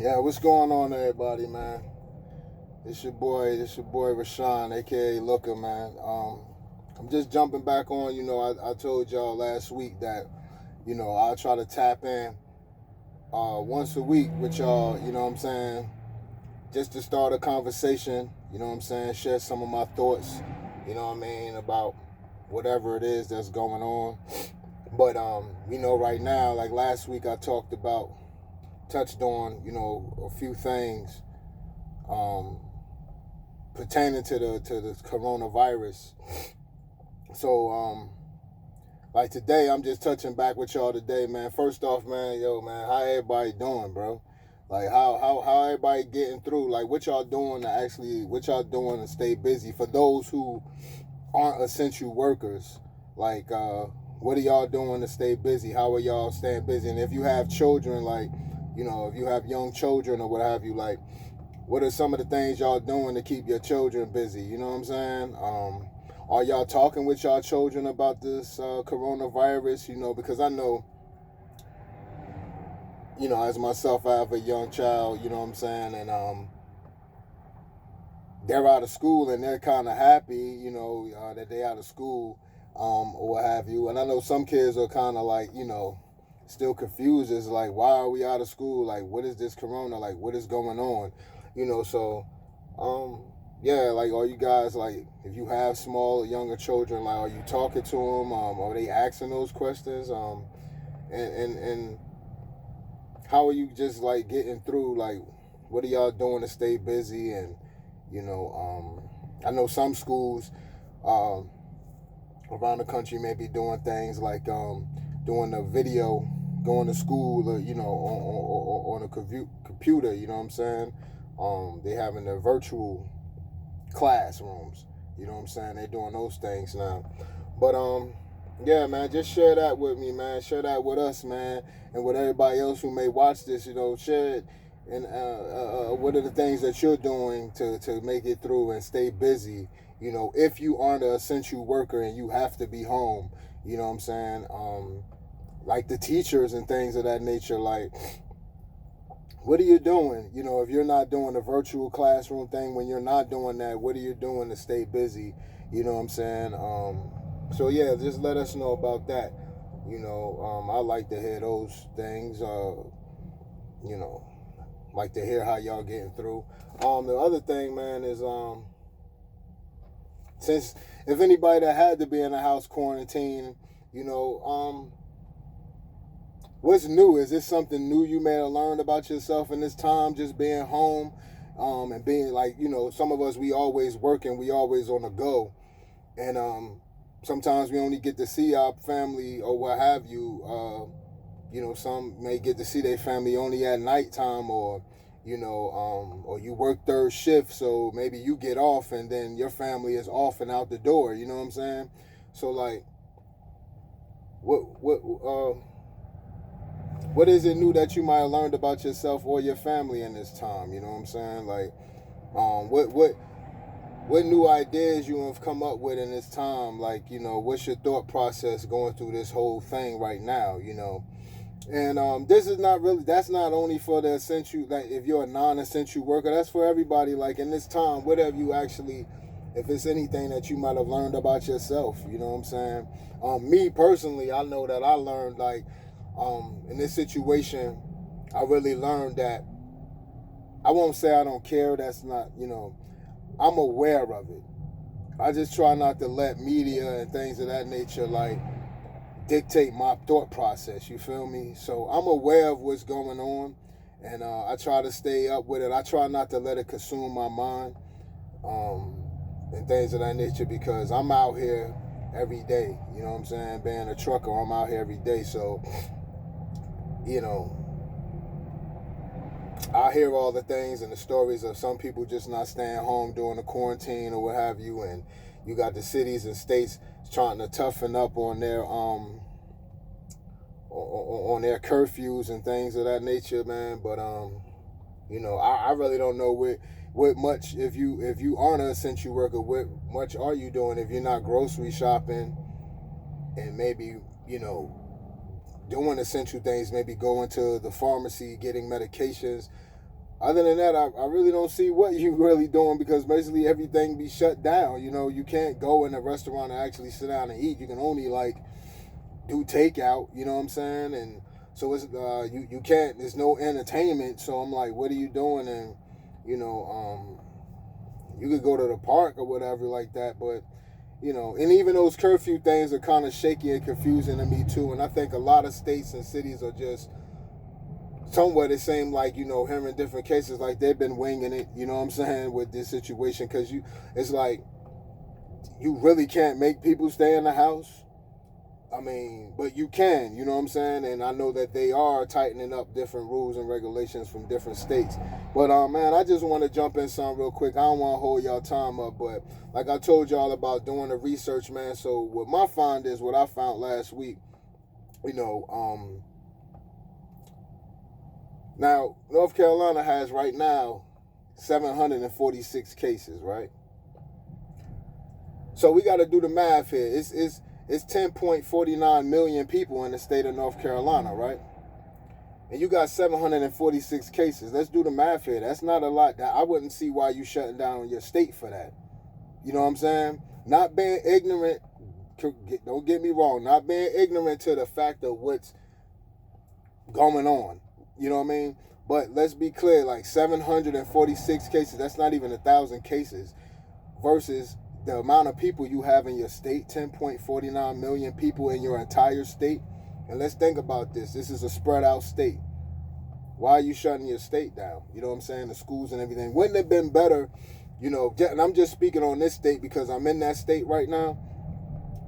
Yeah, what's going on, everybody, man? It's your boy Rashawn, aka Looker, man. I'm just jumping back on. I told y'all last week that I'll try to tap in once a week with y'all. You know what I'm saying? Just to start a conversation. You know what I'm saying? Share some of my thoughts. You know what I mean about whatever it is that's going on. But right now, like last week, I touched on a few things um, pertaining to the coronavirus. So like today, I'm just touching back with y'all today, man. First off, man, man, how everybody doing, bro? Like how everybody getting through? Like what y'all doing to stay busy? For those who aren't essential workers, like what are y'all doing to stay busy? How are y'all staying busy? And if you have children, like if you have young children or what have you, like what are some of the things y'all doing to keep your children busy? You know what I'm saying? Are y'all talking with y'all children about this coronavirus? Because I know, as myself, I have a young child. You know what I'm saying, and they're out of school and they're kind of happy, that they're out of school, or what have you. And I know some kids are kind of like, still confused. It's like, why are we out of school? Like, what is this corona? Like, what is going on? So, yeah, like, are you guys, like, if you have small, younger children, like, are you talking to them? Are they asking those questions? And how are you just, like, getting through, like, what are y'all doing to stay busy? And, I know some schools around the country may be doing things like doing a video, going to school, on a computer, you know what I'm saying? They having their virtual classrooms, you know what I'm saying? They're doing those things now. But yeah, man, just share that with me, man. Share that with us, man, and with everybody else who may watch this. Share it. And what are the things that you're doing to make it through and stay busy? If you aren't an essential worker and you have to be home, you know what I'm saying? Like the teachers and things of that nature, like, what are you doing? If you're not doing the virtual classroom thing, when you're not doing that, what are you doing to stay busy? You know what I'm saying? So yeah, just let us know about that. I like to hear those things. Like to hear how y'all getting through. The other thing, man, is since if anybody that had to be in a house quarantine, what's new? Is this something new you may have learned about yourself in this time, just being home, and being like, some of us, we always working, we always on the go, and sometimes we only get to see our family or what have you. Some may get to see their family only at nighttime, or or you work third shift, so maybe you get off and then your family is off and out the door. You know what I'm saying? So like, what is it new that you might have learned about yourself or your family in this time? You know what I'm saying? Like, what new ideas you have come up with in this time? Like, what's your thought process going through this whole thing right now? And this is not really, that's not only for the essential, like if you're a non-essential worker, that's for everybody. Like in this time, whatever you actually, if it's anything that you might have learned about yourself, you know what I'm saying? Me personally, I know that I learned, like, in this situation, I really learned that I won't say I don't care. That's not, I'm aware of it. I just try not to let media and things of that nature, like, dictate my thought process, you feel me? So I'm aware of what's going on, and I try to stay up with it. I try not to let it consume my mind, and things of that nature, because I'm out here every day, you know what I'm saying? Being a trucker, I'm out here every day, so, I hear all the things and the stories of some people just not staying home during the quarantine or what have you, and you got the cities and states trying to toughen up on their curfews and things of that nature, man. But I really don't know what much, if you aren't an essential worker, what much are you doing if you're not grocery shopping and maybe doing essential things, maybe going to the pharmacy, getting medications, other than that, I really don't see what you really doing, because basically everything be shut down. You know, you can't go in a restaurant and actually sit down and eat. You can only like do takeout. You know what I'm saying? And so it's you can't. There's no entertainment. So I'm like, what are you doing? And you know, you could go to the park or whatever like that, but you know, and even those curfew things are kind of shaky and confusing to me too. And I think a lot of states and cities are just somewhat, it seemed like, you know, hearing different cases, like they've been winging it, you know what I'm saying, with this situation, because it's like, you really can't make people stay in the house. I mean, but you can, you know what I'm saying? And I know that they are tightening up different rules and regulations from different states. But, man, I just want to jump in some real quick. I don't want to hold y'all time up, but like I told y'all about doing the research, man. So what my find is, what I found last week, you know, now, North Carolina has right now 746 cases, right? So we got to do the math here. It's 10.49 million people in the state of North Carolina, right? And you got 746 cases. Let's do the math here. That's not a lot. I wouldn't see why you shutting down your state for that. You know what I'm saying? Not being ignorant, don't get me wrong, not being ignorant to the fact of what's going on. You know what I mean? But let's be clear, like 746 cases, that's not even 1,000 cases, versus the amount of people you have in your state, 10.49 million people in your entire state. And let's think about this. This is a spread out state. Why are you shutting your state down? You know what I'm saying? The schools and everything. Wouldn't it have been better, you know, and I'm just speaking on this state because I'm in that state right now.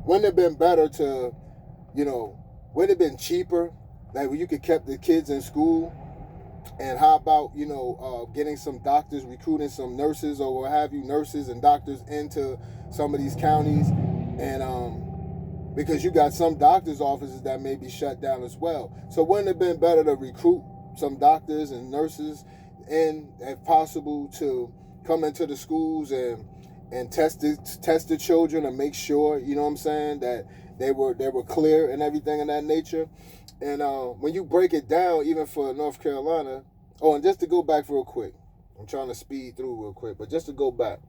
Wouldn't it have been better to, you know, would it have been cheaper that you could keep the kids in school? And how about, you know, getting some doctors, recruiting some nurses or what have you, nurses and doctors into some of these counties? And because you got some doctors' offices that may be shut down as well. So wouldn't it have been better to recruit some doctors and nurses, and if possible to come into the schools and test the children and make sure, you know what I'm saying, that they were clear and everything of that nature? And when you break it down, even for North Carolina, and just to go back real quick, I'm trying to speed through real quick, but just to go back,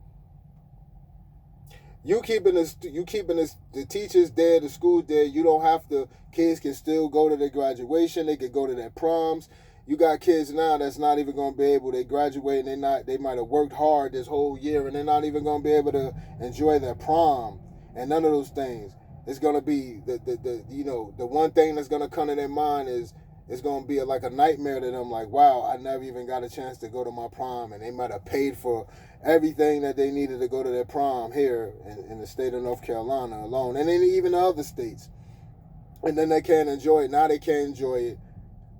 you keeping the teachers there, the schools there. You don't have to. Kids can still go to their graduation. They can go to their proms. You got kids now that's not even going to be able. They graduate and they might have worked hard this whole year, and they're not even going to be able to enjoy their prom and none of those things. It's going to be the one thing that's going to come to their mind is it's going to be like a nightmare to them. Like, wow, I never even got a chance to go to my prom, and they might have paid for everything that they needed to go to their prom here in the state of North Carolina alone, and then even the other states. And then they can't enjoy it. Now they can't enjoy it.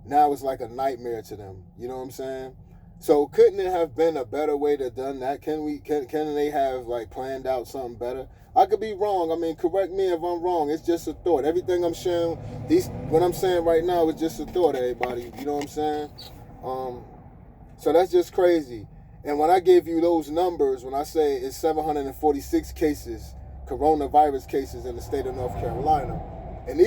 Now it's like a nightmare to them. You know what I'm saying? So couldn't it have been a better way to done that? Can they have like planned out something better? I could be wrong. I mean, correct me if I'm wrong. It's just a thought. Everything I'm sharing, what I'm saying right now is just a thought, everybody. You know what I'm saying? So that's just crazy. And when I give you those numbers, when I say it's 746 cases, coronavirus cases in the state of North Carolina, and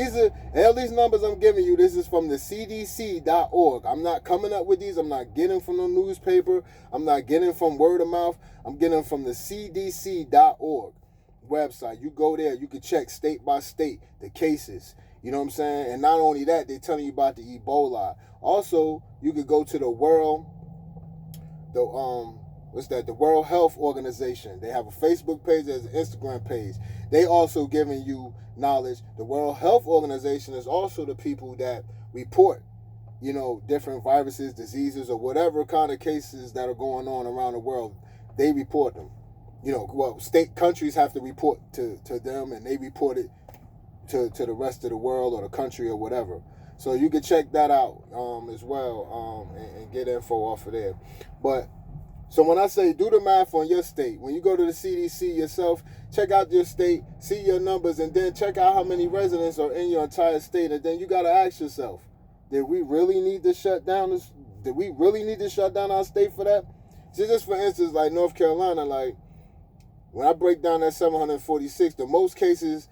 all these numbers I'm giving you, this is from the CDC.org. I'm not coming up with these. I'm not getting from no newspaper. I'm not getting from word of mouth. I'm getting from the CDC.org website. You go there, you can check state by state the cases. You know what I'm saying? And not only that, they're telling you about the Ebola. Also, you could go to the World Health Organization. They have a Facebook page, there's an Instagram page. They also giving you knowledge. The World Health Organization is also the people that report, you know, different viruses, diseases, or whatever kind of cases that are going on around the world. They report them. You know, well, countries have to report to them, and they report it to the rest of the world or the country or whatever. So you can check that out as well and get info off of there. But so when I say do the math on your state, when you go to the CDC yourself, check out your state, see your numbers, and then check out how many residents are in your entire state. And then you got to ask yourself, did we really need to shut down our state for that? So just for instance, like North Carolina, like when I break down that 746, the most cases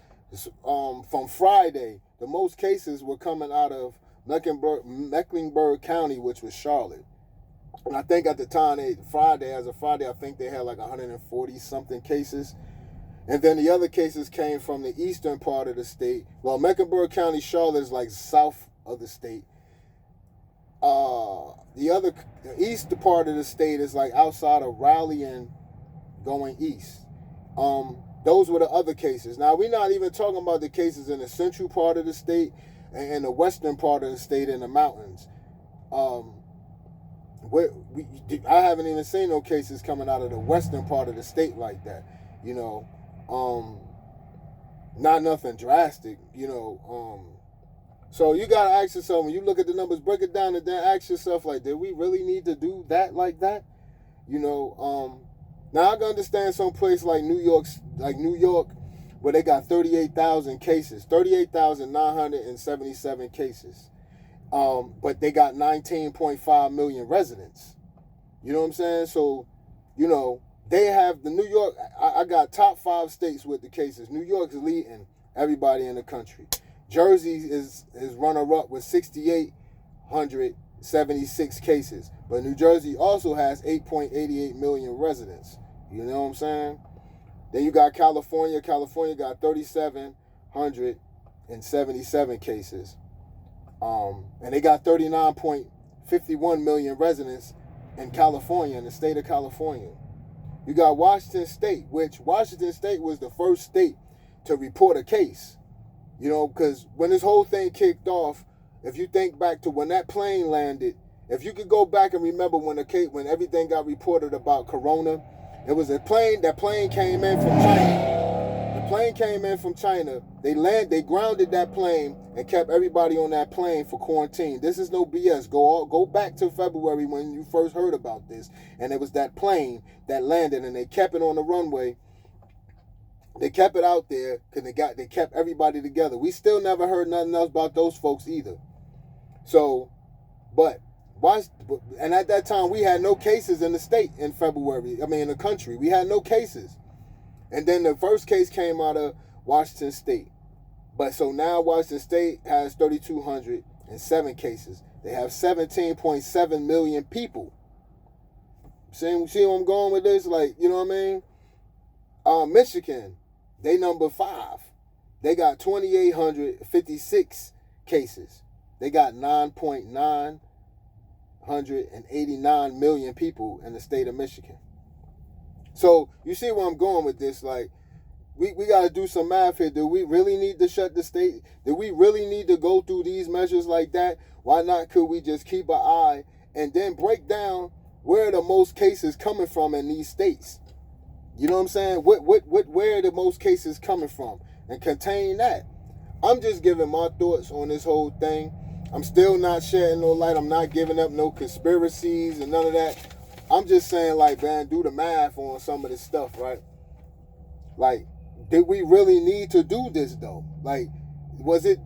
from Friday, the most cases were coming out of Mecklenburg County, which was Charlotte. And I think at the time, as of Friday, I think they had like 140 something cases. And then the other cases came from the eastern part of the state. Well, Mecklenburg County, Charlotte is like south of the state. The east part of the state is like outside of Raleigh and going east. Those were the other cases. Now, we're not even talking about the cases in the central part of the state and the western part of the state in the mountains. I haven't even seen no cases coming out of the western part of the state like that. You know, not nothing drastic. You know, so you gotta ask yourself, when you look at the numbers, break it down, and then ask yourself, like, did we really need to do that like that? You know, now I can understand some place like New York, where they got 38,000 cases, 38,977 cases. But they got 19.5 million residents. You know what I'm saying? So, you know, they have the New York, I got top 5 states with the cases. New York is leading everybody in the country. Jersey is runner-up with 6,876 cases. But New Jersey also has 8.88 million residents. You know what I'm saying? Then you got California. California got 3,777 cases. And they got 39.51 million residents in California, in the state of California. You got Washington State, which Washington State was the first state to report a case. You know, because when this whole thing kicked off, if you think back to when that plane landed, if you could go back and remember when everything got reported about Corona, it was that plane came in from China. The plane came in from China. They grounded that plane and kept everybody on that plane for quarantine. This is no BS. Go back to February when you first heard about this, and it was that plane that landed, and they kept it on the runway. They kept it out there because they kept everybody together. We still never heard nothing else about those folks either. So, and at that time we had no cases in the state in February. I mean, in the country, we had no cases. And then the first case came out of Washington State. But so now Washington State has 3,207 cases. They have 17.7 million people. See where I'm going with this? Like, you know what I mean? Michigan, they number 5. They got 2,856 cases. They got 9.989 million people in the state of Michigan. So you see where I'm going with this? Like, we got to do some math here. Do we really need to shut the state? Do we really need to go through these measures like that? Why not could we just keep an eye and then break down where are the most cases coming from in these states? You know what I'm saying? Where are the most cases coming from? And contain that. I'm just giving my thoughts on this whole thing. I'm still not shedding no light. I'm not giving up no conspiracies and none of that. I'm just saying, like, man, do the math on some of this stuff, right? Like, did we really need to do this, though? Like, was it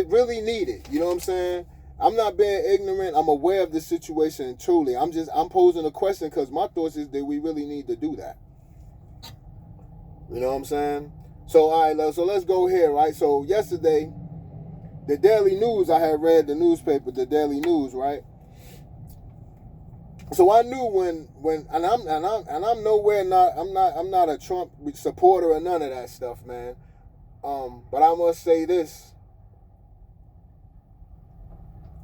really needed? You know what I'm saying? I'm not being ignorant. I'm aware of the situation, truly. I'm posing a question because my thoughts is, did we really need to do that? You know what I'm saying? So, all right, so let's go here, right? So, yesterday, the Daily News, I had read the newspaper, the Daily News, right? So I knew when I'm nowhere I'm not a Trump supporter or none of that stuff, man. But I must say this.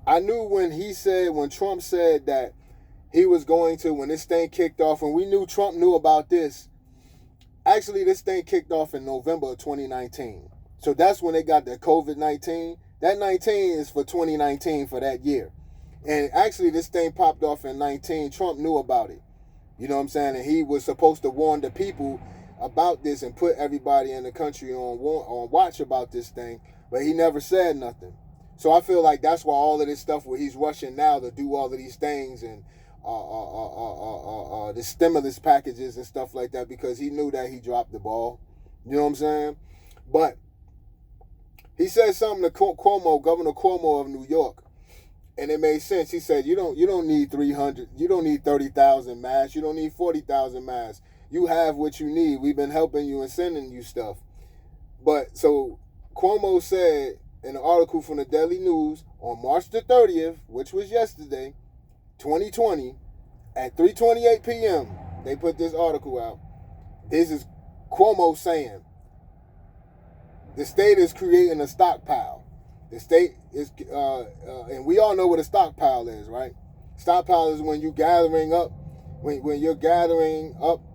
I knew when Trump said that he was going to, when this thing kicked off, and we knew Trump knew about this. Actually, this thing kicked off in November of 2019. So that's when they got the Covid-19. That 19 is for 2019 for that year. And actually, this thing popped off in 19. Trump knew about it. You know what I'm saying? And he was supposed to warn the people about this and put everybody in the country on watch about this thing. But he never said nothing. So I feel like that's why all of this stuff where he's rushing now to do all of these things and the stimulus packages and stuff like that, because he knew that he dropped the ball. You know what I'm saying? But he said something to Governor Cuomo of New York. And it made sense. He said, you don't need 300, you don't need 30,000 masks, you don't need 40,000 masks. You have what you need. We've been helping you and sending you stuff. But so Cuomo said in an article from the Daily News on March the 30th, which was yesterday, 2020, At 3:28 p.m., they put this article out. This is Cuomo saying the state is creating a stockpile. The state is, and we all know what a stockpile is, right? Stockpile is when you're gathering up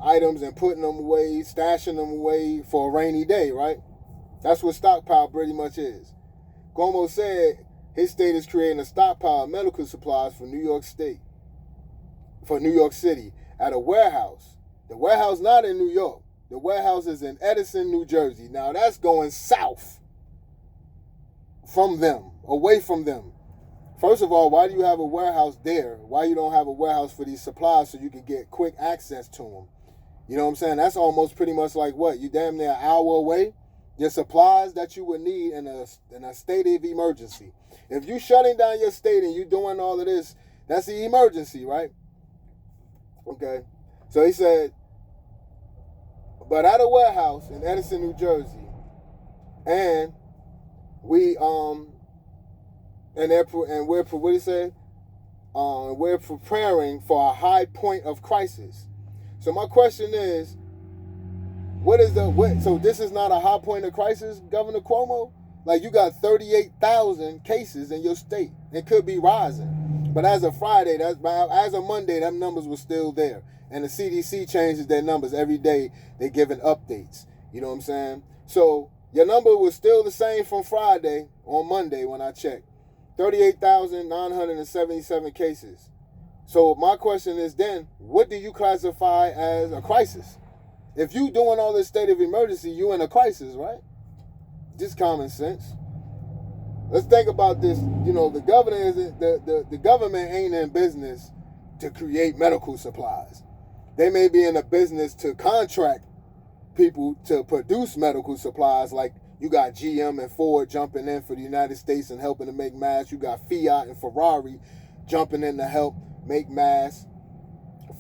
items and putting them away, stashing them away for a rainy day, right? That's what stockpile pretty much is. Cuomo said his state is creating a stockpile of medical supplies for New York City at a warehouse. The warehouse not in New York. The warehouse is in Edison, New Jersey. Now that's going south from them, away from them. First of all, why do you have a warehouse there? Why you don't have a warehouse for these supplies so you can get quick access to them? You know what I'm saying? That's almost pretty much like what? You damn near an hour away. Your supplies that you would need in a state of emergency. If you shutting down your state and you doing all of this, that's the emergency, right? Okay. So he said, but at a warehouse in Edison, New Jersey, and we're preparing for a high point of crisis. So my question is, so this is not a high point of crisis, Governor Cuomo? Like, you got 38,000 cases in your state. It could be rising. But as of Friday, as of Monday, them numbers were still there. And the CDC changes their numbers every day. They're giving updates. You know what I'm saying? So your number was still the same from Friday on Monday when I checked. 38,977 cases. So my question is then, what do you classify as a crisis? If you doing all this state of emergency, you in a crisis, right? Just common sense. Let's think about this. You know, the government ain't in business to create medical supplies. They may be in a business to contract people to produce medical supplies. Like you got GM and Ford jumping in for the United States and helping to make masks. You got Fiat and Ferrari jumping in to help make masks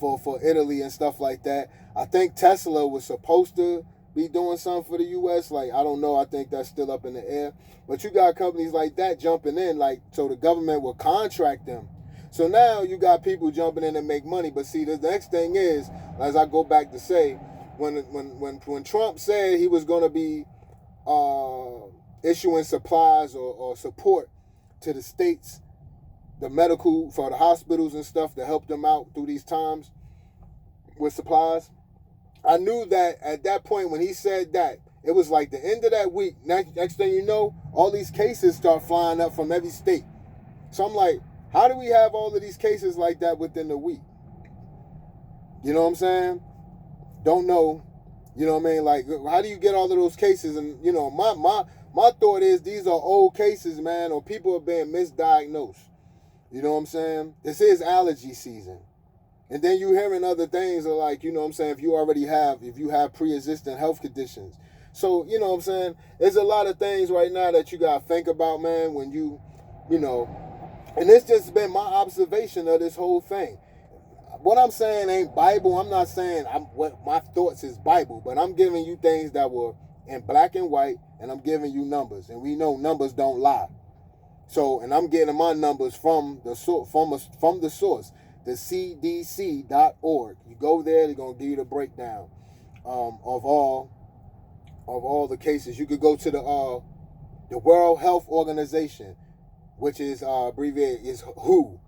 for Italy and stuff like that. I think Tesla was supposed to be doing something for the U.S. Like, I don't know. I think that's still up in the air. But you got companies like that jumping in, like, so the government will contract them. So now you got people jumping in and make money. But see, the next thing is, as I go back to say, when Trump said he was going to be issuing supplies or support to the states, the medical, for the hospitals and stuff to help them out through these times with supplies, I knew that at that point when he said that, it was like the end of that week. Next thing you know, all these cases start flying up from every state. So I'm like, how do we have all of these cases like that within a week? You know what I'm saying? Don't know. You know what I mean? Like, how do you get all of those cases? And, you know, my thought is these are old cases, man, or people are being misdiagnosed. You know what I'm saying? This is allergy season. And then you hearing other things are like, you know what I'm saying, if you have pre-existing health conditions. So, you know what I'm saying, there's a lot of things right now that you got to think about, man, when you know, and it's just been my observation of this whole thing. What I'm saying ain't Bible. I'm not saying what my thoughts is Bible, but I'm giving you things that were in black and white, and I'm giving you numbers. And we know numbers don't lie. So, and I'm getting my numbers from the source, the CDC.org. You go there, they're going to give you the breakdown of all the cases. You could go to the World Health Organization, which is abbreviated is WHO.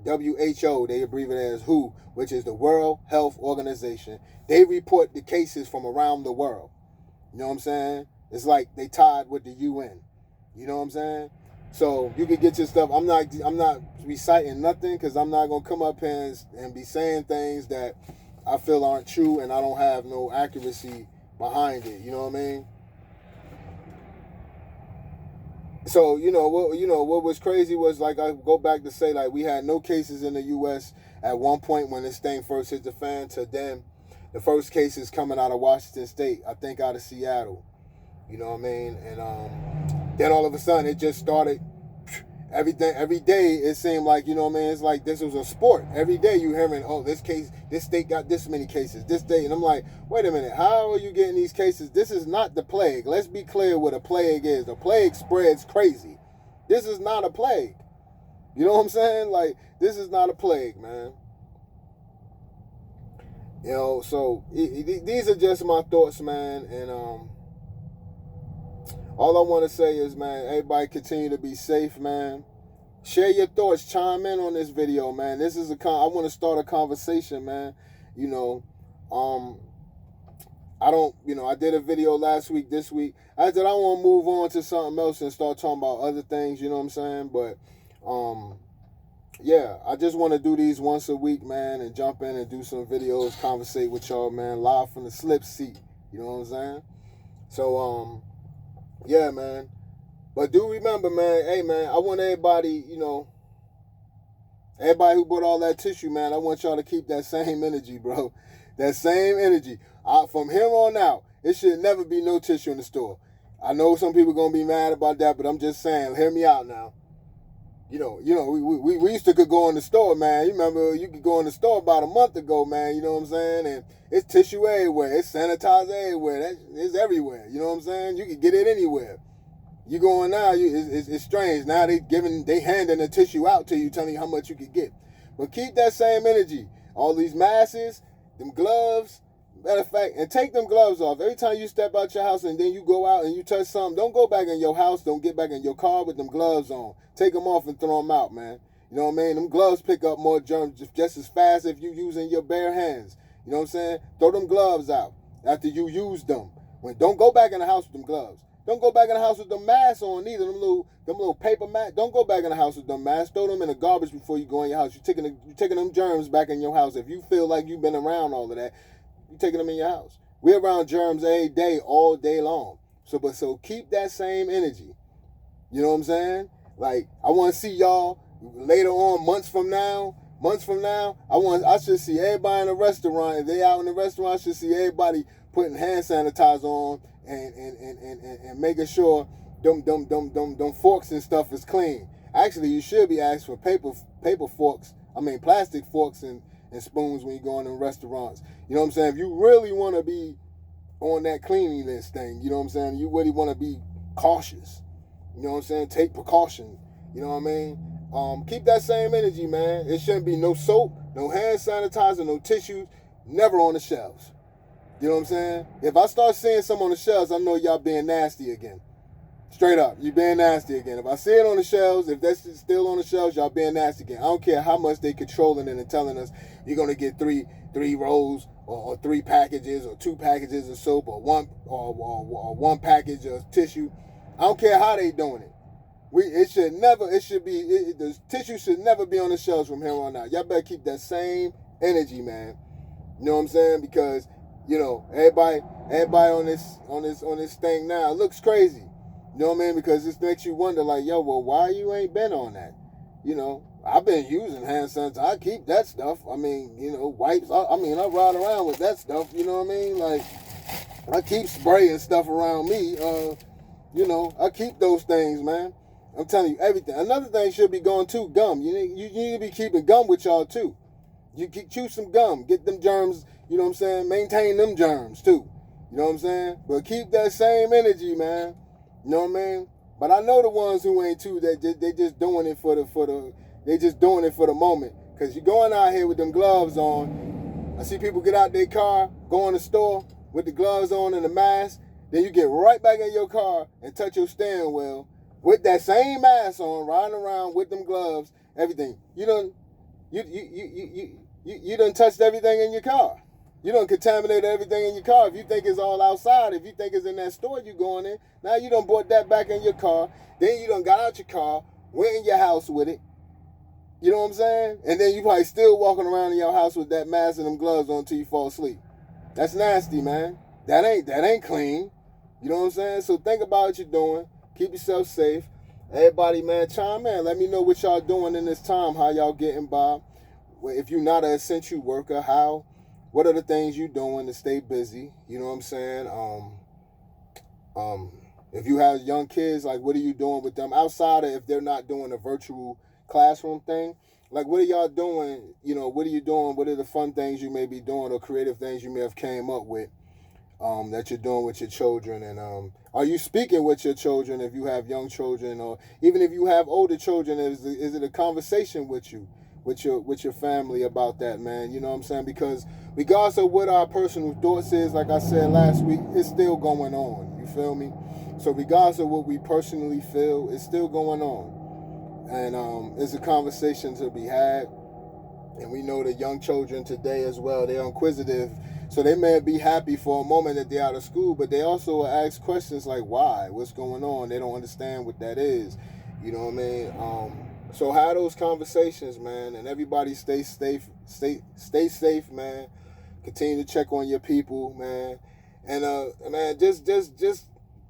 WHO, they abbreviate it as WHO, which is the World Health Organization. They report the cases from around the world. You know what I'm saying? It's like they tied with the UN. You know what I'm saying? So you can get your stuff. I'm not reciting nothing because I'm not gonna come up here and be saying things that I feel aren't true and I don't have no accuracy behind it. You know what I mean? So what was crazy was, like, I go back to say, like, we had no cases in the U.S. at one point when this thing first hit the fan, to then the first cases coming out of Washington State, I think out of Seattle. You know what I mean? And then all of a sudden it just started. Every day it seemed like, you know what I mean, it's like this was a sport. Every day you hearing, oh, this state got this many cases, this day. And I'm like, wait a minute, how are you getting these cases? This is not the plague. Let's be clear what a plague is. The plague spreads crazy. This is not a plague. You know what I'm saying? Like, this is not a plague, man. You know, so these are just my thoughts, man. And all I want to say is, man, everybody continue to be safe, man. Share your thoughts. Chime in on this video, man. This is I want to start a conversation, man. You know, I don't, I did a video last week, this week. I said I want to move on to something else and start talking about other things, you know what I'm saying? But, yeah, I just want to do these once a week, man, and jump in and do some videos, conversate with y'all, man, live from the slip seat, you know what I'm saying? So, yeah, man. But do remember, man, hey, man, I want everybody, everybody who bought all that tissue, man, I want y'all to keep that same energy, bro. That same energy. From here on out, it should never be no tissue in the store. I know some people going to be mad about that, but I'm just saying, hear me out now. We used to could go in the store, man. You remember you could go in the store about a month ago, man, you know what I'm saying? And it's tissue everywhere. It's sanitizer everywhere. It's everywhere, you know what I'm saying? You could get it anywhere. You going now, it's strange. Now they handing the tissue out to you, telling you how much you could get. But keep that same energy. All these masks, them gloves. Matter of fact, and take them gloves off. Every time you step out your house and then you go out and you touch something, don't go back in your house. Don't get back in your car with them gloves on. Take them off and throw them out, man. You know what I mean? Them gloves pick up more germs just as fast if you using your bare hands. You know what I'm saying? Throw them gloves out after you use them. Don't go back in the house with them gloves. Don't go back in the house with them masks on either. Them little paper masks. Don't go back in the house with them masks. Throw them in the garbage before you go in your house. You're taking them germs back in your house. If you feel like you've been around all of that, you're taking them in your house. We're around germs every day, all day long. So keep that same energy. You know what I'm saying? Like, I want to see y'all later on, months from now. I should see everybody in the restaurant. If they out in the restaurant, I should see everybody putting hand sanitizer on and making sure them forks and stuff is clean. Actually, you should be asked for plastic forks and spoons when you go in the restaurants. You know what I'm saying? If you really want to be on that cleanliness thing, you know what I'm saying? You really want to be cautious. You know what I'm saying? Take precaution. You know what I mean? Keep that same energy, man. It shouldn't be no soap, no hand sanitizer, no tissues, never on the shelves. You know what I'm saying? If I start seeing some on the shelves, I know y'all being nasty again. Straight up, you being nasty again. If I see it on the shelves, if that's still on the shelves, y'all being nasty again. I don't care how much they controlling it and telling us you're gonna get three rolls or 3 packages or 2 packages of soap or one package of tissue. I don't care how they doing it. The tissue should never be on the shelves from here on out. Y'all better keep that same energy, man. You know what I'm saying? Because everybody on this thing now looks crazy. You know what I mean? Because this makes you wonder, like, yo, well, why you ain't been on that? I've been using hand sanitizer. I keep that stuff. I mean, wipes. I ride around with that stuff. You know what I mean? Like, I keep spraying stuff around me. I keep those things, man. I'm telling you, everything. Another thing should be going to gum. You need to be keeping gum with y'all, too. Chew some gum. Get them germs, you know what I'm saying? Maintain them germs, too. You know what I'm saying? But keep that same energy, man. You know what I mean? But I know the ones who ain't too. They just doing it for the moment. Cause you're going out here with them gloves on. I see people get out their car, go in the store with the gloves on and the mask. Then you get right back in your car and touch your steering wheel with that same mask on, riding around with them gloves, everything. You done touched everything in your car. You done contaminated everything in your car. If you think it's all outside, if you think it's in that store you going in, now you done brought that back in your car. Then you done got out your car, went in your house with it. You know what I'm saying? And then you probably still walking around in your house with that mask and them gloves on until you fall asleep. That's nasty, man. That ain't clean. You know what I'm saying? So think about what you're doing. Keep yourself safe. Everybody, man, chime in. Let me know what y'all doing in this time. How y'all getting by? If you're not an essential worker, how? What are the things you doing to stay busy? You know what I'm saying? If you have young kids, like, what are you doing with them outside of if they're not doing a virtual classroom thing? Like, what are y'all doing? What are you doing? What are the fun things you may be doing or creative things you may have came up with that you're doing with your children? And are you speaking with your children if you have young children, or even if you have older children? Is it a conversation with you, with your family about that, man? You know what I'm saying? Because regardless of what our personal thoughts is, like I said last week, it's still going on. You feel me? So regardless of what we personally feel, it's still going on. And it's a conversation to be had. And we know that young children today as well, they're inquisitive. So they may be happy for a moment that they're out of school, but they also ask questions like, why? What's going on? They don't understand what that is. You know what I mean? So have those conversations, man, and everybody stay safe, man. Continue to check on your people, man. And man, just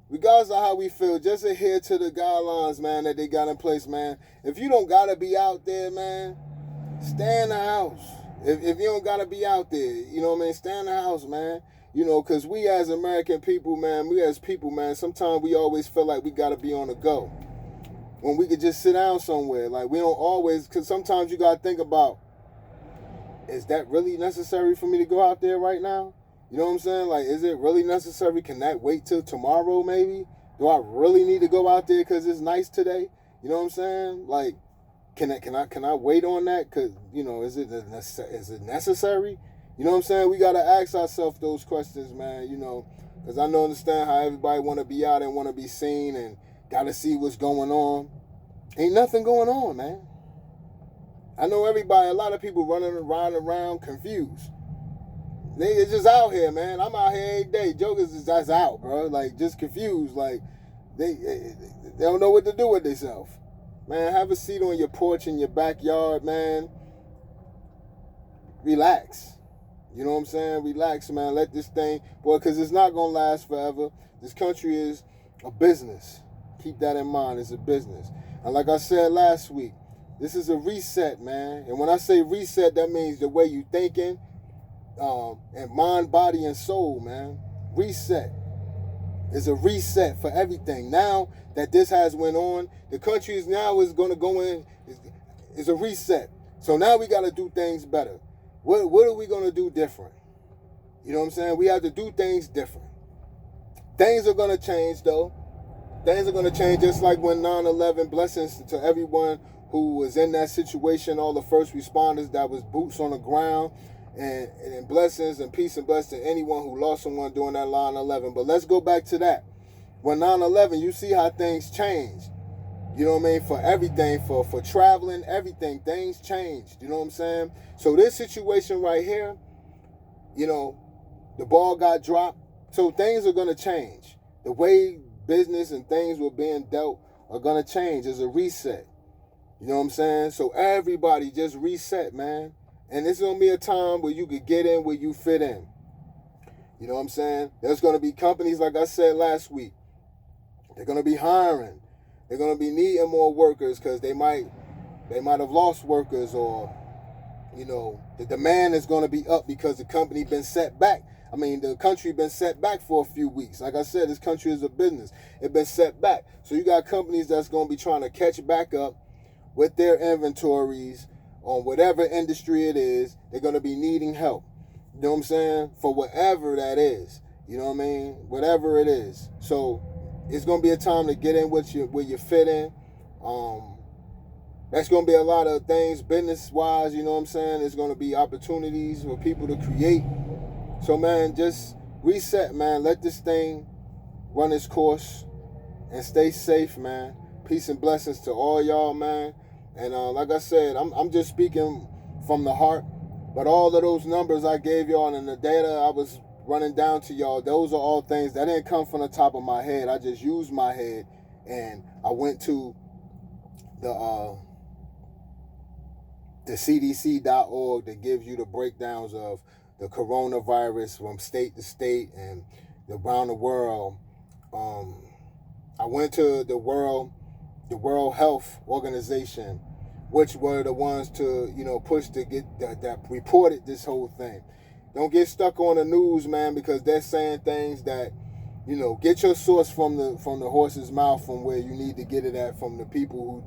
regardless of how we feel, just adhere to the guidelines, man, that they got in place, man. If you don't gotta be out there, man, stay in the house. If you don't gotta be out there, you know what I mean, stay in the house, man. You know, because we as American people, man, sometimes we always feel like we gotta be on the go. When we could just sit down somewhere. Like, we don't always, because sometimes you got to think about, is that really necessary for me to go out there right now? You know what I'm saying? Like, is it really necessary? Can that wait till tomorrow maybe? Do I really need to go out there because it's nice today? You know what I'm saying? Like, can I wait on that? Because, you know, is it necessary? You know what I'm saying? We got to ask ourselves those questions, man, you know, because I don't understand how everybody want to be out and want to be seen and got to see what's going on. Ain't nothing going on, man. I know a lot of people riding around confused. They just out here, man. I'm out here every day. Jokers is just out, bro. Like, just confused. Like, they don't know what to do with themselves. Man, have a seat on your porch in your backyard, man. Relax. You know what I'm saying? Relax, man. Let this thing, boy, because it's not going to last forever. This country is a business. Keep that in mind. It's a business. And like I said last week, this is a reset, man. And when I say reset, that means the way you thinking, and mind, body, and soul, man. Reset. It's a reset for everything. Now that this has went on, the country is going to go in. It's a reset. So now we got to do things better. What are we going to do different? You know what I'm saying? We have to do things different. Things are going to change, though. Things are going to change, just like when 9/11, blessings to everyone who was in that situation, all the first responders that was boots on the ground, and blessings and peace and blessings to anyone who lost someone during that 9/11. But let's go back to that. When 9/11, you see how things changed. You know what I mean? For everything, for traveling, everything, things changed. You know what I'm saying? So this situation right here, you know, the ball got dropped. So things are going to change. The way business and things were being dealt are going to change. It's a reset. You know what I'm saying? So everybody just reset, man. And it's going to be a time where you could get in where you fit in. You know what I'm saying? There's going to be companies, like I said last week, they're going to be hiring. They're going to be needing more workers because they might have lost workers, or, you know, the demand is going to be up because the company been set back. I mean, the country been set back for a few weeks. Like I said, this country is a business. It's been set back. So you got companies that's going to be trying to catch back up with their inventories on whatever industry it is. They're going to be needing help. You know what I'm saying? For whatever that is. You know what I mean? Whatever it is. So it's going to be a time to get in where you fit in. That's going to be a lot of things business-wise, you know what I'm saying? There's going to be opportunities for people to create. So, man, just reset, man. Let this thing run its course and stay safe, man. Peace and blessings to all y'all, man. And like I said, I'm just speaking from the heart. But all of those numbers I gave y'all and the data I was running down to y'all, those are all things that didn't come from the top of my head. I just used my head, and I went to the CDC.org that gives you the breakdowns of the coronavirus from state to state and around the world. I went to the World Health Organization, which were the ones to, you know, push to get that reported this whole thing. Don't get stuck on the news, man, because they're saying things that, you know, get your source from the horse's mouth, from where you need to get it at, from the people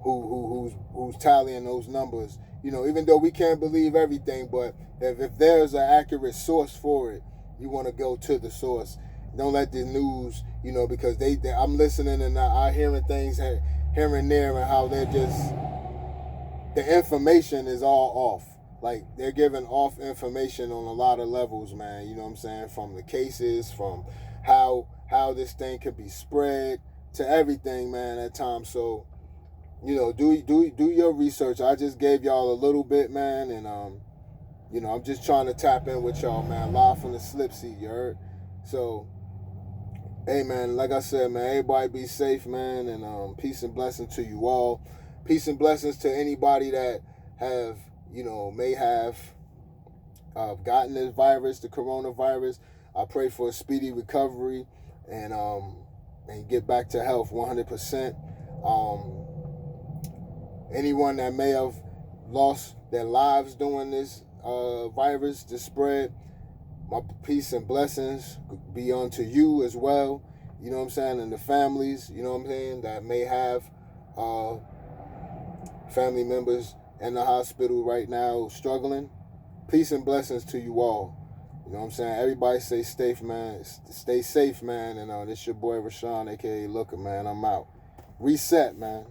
who's tallying those numbers. You know, even though we can't believe everything, but if there's an accurate source for it, you want to go to the source. Don't let the news, you know, because I'm listening and I'm hearing things here and there, and how they're just, the information is all off. like they're giving off information on a lot of levels, man. You know what I'm saying? From the cases, from how this thing could be spread, to everything, man, at times. So, you know, do your research. I just gave y'all a little bit, man, and you know, I'm just trying to tap in with y'all, man, live from the slip seat, you heard? So, hey, man, like I said, man, everybody be safe, man, and peace and blessings to you all. Peace and blessings to anybody that have, you know, may have gotten this virus, the coronavirus. I pray for a speedy recovery and get back to health 100%. Anyone that may have lost their lives during this virus, this spread, my peace and blessings be unto you as well. You know what I'm saying? And the families, you know what I'm saying, that may have family members in the hospital right now struggling. Peace and blessings to you all. You know what I'm saying? Everybody stay safe, man. Stay safe, man. And this your boy Rashawn, aka Looker, man. I'm out. Reset, man.